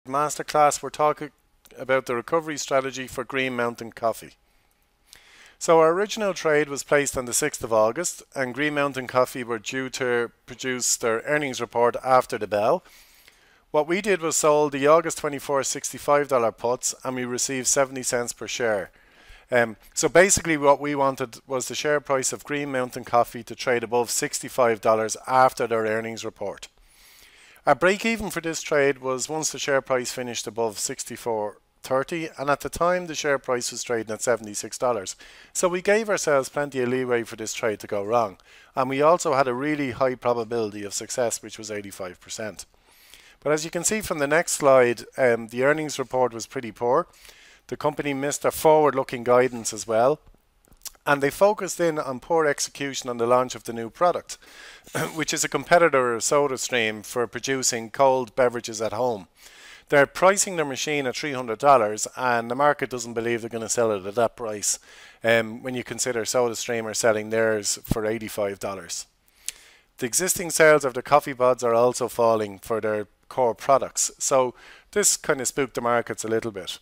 Masterclass. We're talking about the recovery strategy for Green Mountain Coffee. So our original trade was placed on the 6th of August, and Green Mountain Coffee were due to produce their earnings report after the bell. What we did was sold the August 24 $65 puts, and we received 70 cents per share. So basically what we wanted was the share price of Green Mountain Coffee to trade above $65 after their earnings report. Our break even for this trade was once the share price finished above 64.30, and at the time the share price was trading at $76. So we gave ourselves plenty of leeway for this trade to go wrong, and we also had a really high probability of success, which was 85%. But as you can see from the next slide, the earnings report was pretty poor. The company missed their forward-looking guidance as well, and they focused in on poor execution on the launch of the new product, which is a competitor of SodaStream for producing cold beverages at home. They're pricing their machine at $300, and the market doesn't believe they're going to sell it at that price when you consider SodaStream are selling theirs for $85. The existing sales of the coffee pods are also falling for their core products, so this kind of spooked the markets a little bit.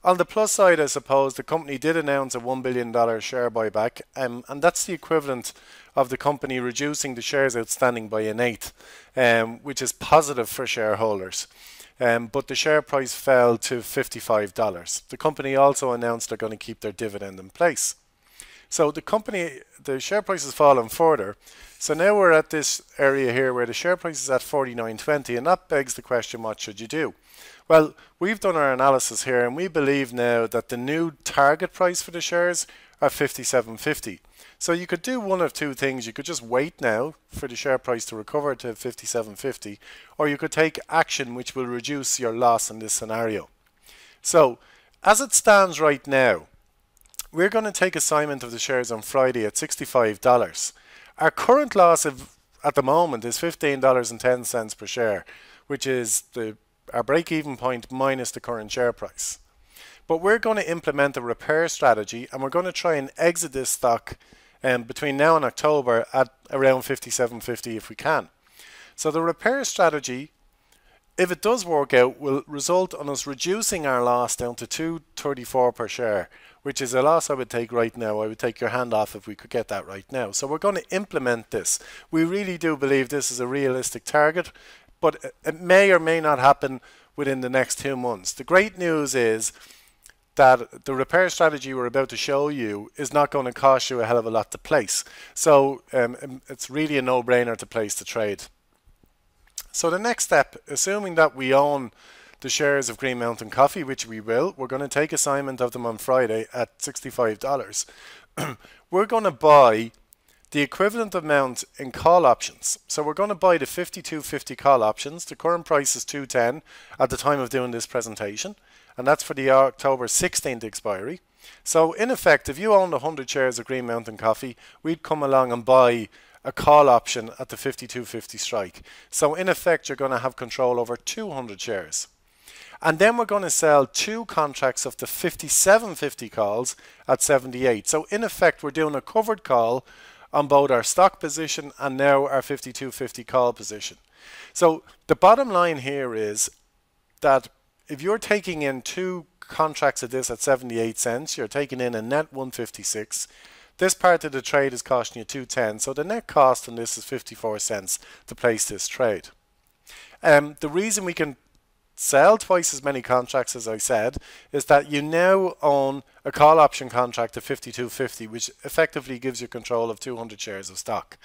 On the plus side, I suppose, the company did announce a $1 billion share buyback, and that's the equivalent of the company reducing the shares outstanding by an eighth, which is positive for shareholders. But the share price fell to $55. The company also announced they're going to keep their dividend in place. So the share price has fallen further. So now we're at this area here where the share price is at 49.20, and that begs the question, what should you do? Well, we've done our analysis here, and we believe now that the new target price for the shares are 57.50. So you could do one of two things. You could just wait now for the share price to recover to 57.50, or you could take action which will reduce your loss in this scenario. So as it stands right now, we're going to take assignment of the shares on Friday at $65. Our current loss at the moment is $15.10 per share, which is our break-even point minus the current share price. But we're going to implement a repair strategy, and we're going to try and exit this stock between now and October at around 57.50 if we can. So the repair strategy, if it does work out, will result on us reducing our loss down to $2.34 per share, which is a loss I would take right now. I would take your hand off if we could get that right now. So we're going to implement this. We really do believe this is a realistic target, but it may or may not happen within the next 2 months. The great news is that the repair strategy we're about to show you is not going to cost you a hell of a lot to place. So it's really a no-brainer to place the trade. So the next step, assuming that we own the shares of Green Mountain Coffee, which we will, we're going to take assignment of them on Friday at $65. We're going to buy the equivalent amount in call options. So we're going to buy the 52.50 call options. The current price is $2.10 at the time of doing this presentation, and that's for the October 16th expiry. So in effect, if you owned 100 shares of Green Mountain Coffee, we'd come along and buy a call option at the 52.50 strike. So in effect, you're going to have control over 200 shares. And then we're going to sell 2 contracts of the 57.50 calls at 78. So in effect, we're doing a covered call on both our stock position and now our 52.50 call position. So the bottom line here is that if you're taking in 2 contracts of this at 78 cents, you're taking in a net 156. This part of the trade is costing you 210, so the net cost on this is 54 cents to place this trade. The reason we can sell twice as many contracts, as I said, is that you now own a call option contract of 52.50, which effectively gives you control of 200 shares of stock.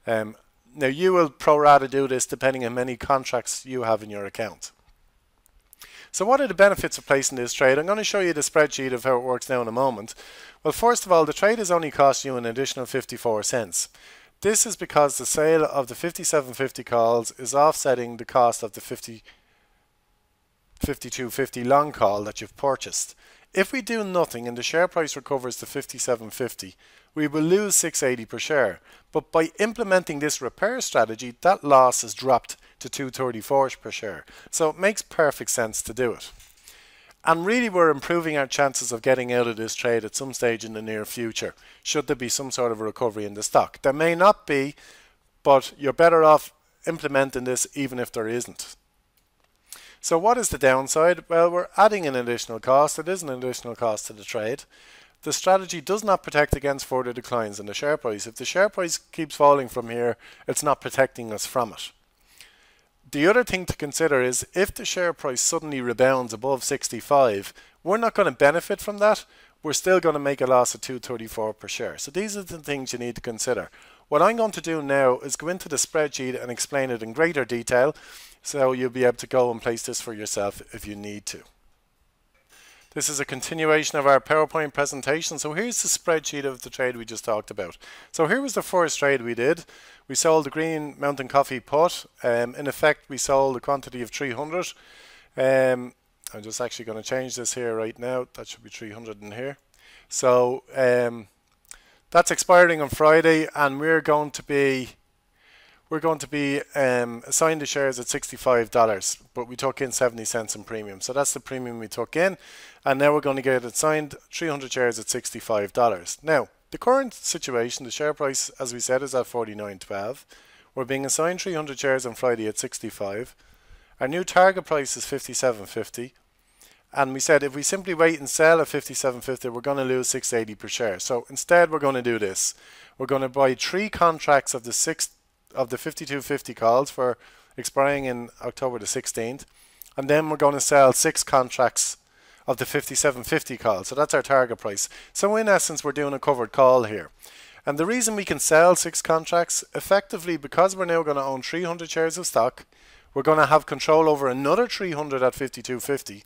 Now you will pro rata do this depending on how many contracts you have in your account. So what are the benefits of placing this trade? I'm going to show you the spreadsheet of how it works now in a moment. Well, first of all, the trade is only costing you an additional 54 cents. This is because the sale of the 57.50 calls is offsetting the cost of the 52.50 long call that you've purchased. If we do nothing and the share price recovers to 57.50, we will lose $6.80 per share. But by implementing this repair strategy, that loss is dropped to $2.34 per share. So it makes perfect sense to do it. And really we're improving our chances of getting out of this trade at some stage in the near future, should there be some sort of a recovery in the stock. There may not be, but you're better off implementing this even if there isn't. So what is the downside? Well, we're adding an additional cost. It is an additional cost to the trade. The strategy does not protect against further declines in the share price. If the share price keeps falling from here, it's not protecting us from it. The other thing to consider is if the share price suddenly rebounds above 65, we're not going to benefit from that. We're still going to make a loss of 234 per share. So these are the things you need to consider. What I'm going to do now is go into the spreadsheet and explain it in greater detail, so you'll be able to go and place this for yourself if you need to. This is a continuation of our PowerPoint presentation. So here's the spreadsheet of the trade we just talked about. So here was the first trade we did. We sold the Green Mountain Coffee put. In effect, we sold a quantity of 300. I'm just actually going to change this here right now. That should be 300 in here. So that's expiring on Friday, and we're going to be assigned the shares at $65, but we took in 70 cents in premium. So that's the premium we took in, and now we're going to get assigned 300 shares at $65. Now, the current situation, the share price, as we said, is at 49.12. We're being assigned 300 shares on Friday at 65. Our new target price is 57.50. And we said if we simply wait and sell at 57.50, we're going to lose 6.80 per share. So instead, we're going to do this. We're going to buy 3 contracts of the 52.50 calls for expiring in October the 16th, and then we're going to sell 6 contracts of the 57.50 calls. So that's our target price. So in essence, we're doing a covered call here. And the reason we can sell 6 contracts, effectively because we're now going to own 300 shares of stock, we're going to have control over another 300 at 52.50.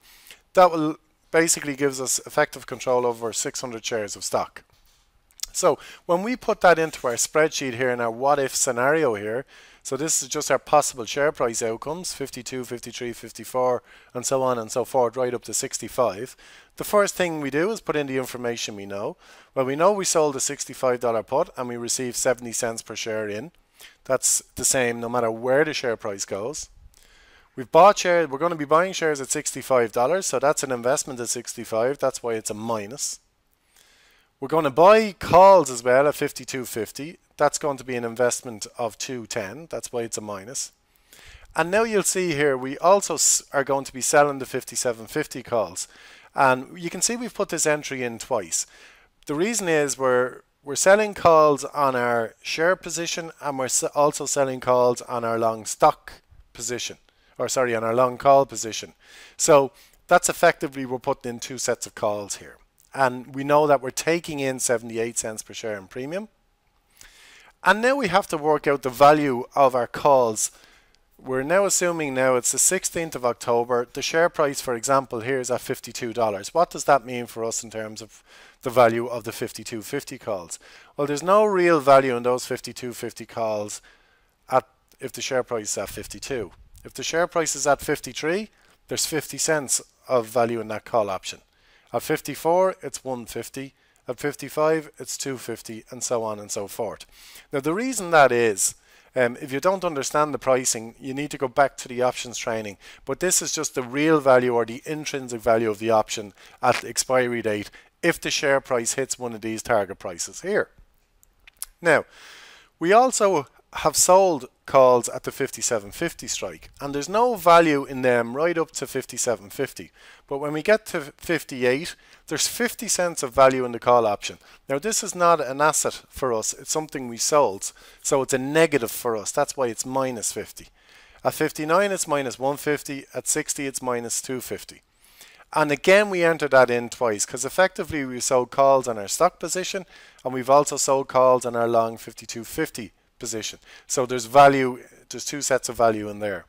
That will basically gives us effective control over 600 shares of stock. So when we put that into our spreadsheet here in our what if scenario here, so this is just our possible share price outcomes, 52, 53, 54, and so on and so forth, right up to 65. The first thing we do is put in the information we know. Well, we know we sold a $65 put and we received 70 cents per share in. That's the same no matter where the share price goes. We've bought shares, we're going to be buying shares at $65, so that's an investment at 65, that's why it's a minus. We're going to buy calls as well at 52.50. That's going to be an investment of 210. That's why it's a minus. And now you'll see here we also are going to be selling the 57.50 calls. And you can see we've put this entry in twice. The reason is we're selling calls on our share position, and we're also selling calls on our long stock position. Or sorry, on our long call position. So that's effectively we're putting in 2 sets of calls here. And we know that we're taking in 78 cents per share in premium. And now we have to work out the value of our calls. We're now assuming now it's the 16th of October. The share price, for example, here is at $52. What does that mean for us in terms of the value of the 52.50 calls? Well, there's no real value in those 52.50 calls if the share price is at 52. If the share price is at 53, there's 50 cents of value in that call option. At 54, it's 150. At 55, it's 250, and so on and so forth. Now, the reason that is, if you don't understand the pricing, you need to go back to the options training. But this is just the real value or the intrinsic value of the option at the expiry date if the share price hits one of these target prices here. Now, we also have sold calls at the 57.50 strike, and there's no value in them right up to 57.50. But when we get to 58, there's 50 cents of value in the call option. Now, this is not an asset for us, it's something we sold, so it's a negative for us. That's why it's minus 50. At 59, it's minus 150. At 60, it's minus 250. And again, we enter that in twice because effectively we sold calls on our stock position, and we've also sold calls on our long 52.50 position. So there's value, there's 2 sets of value in there.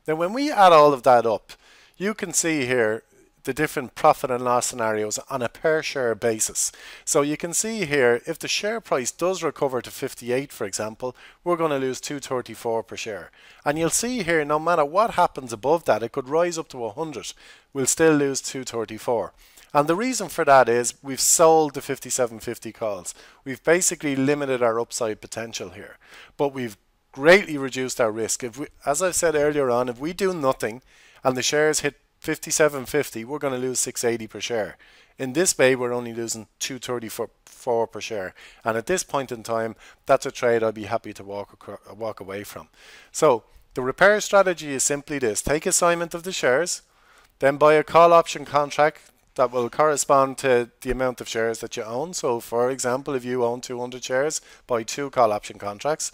Now when we add all of that up, you can see here the different profit and loss scenarios on a per share basis. So you can see here if the share price does recover to 58, for example, we're going to lose 234 per share. And you'll see here no matter what happens above that, it could rise up to 100, we'll still lose 234. And the reason for that is we've sold the 57.50 calls. We've basically limited our upside potential here, but we've greatly reduced our risk. If we, as I said earlier on, if we do nothing and the shares hit 57.50, we're going to lose 680 per share. In this way, we're only losing 234 per share. And at this point in time, that's a trade I'd be happy to walk away from. So The repair strategy is simply this: take assignment of the shares, then buy a call option contract that will correspond to the amount of shares that you own. So for example, if you own 200 shares, buy 2 call option contracts,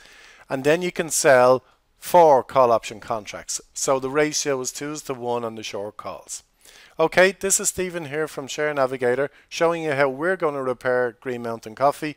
and then you can sell 4 call option contracts. So the ratio is 2:1 on the short calls. Okay, this is Stephen here from Share Navigator, showing you how we're going to repair Green Mountain Coffee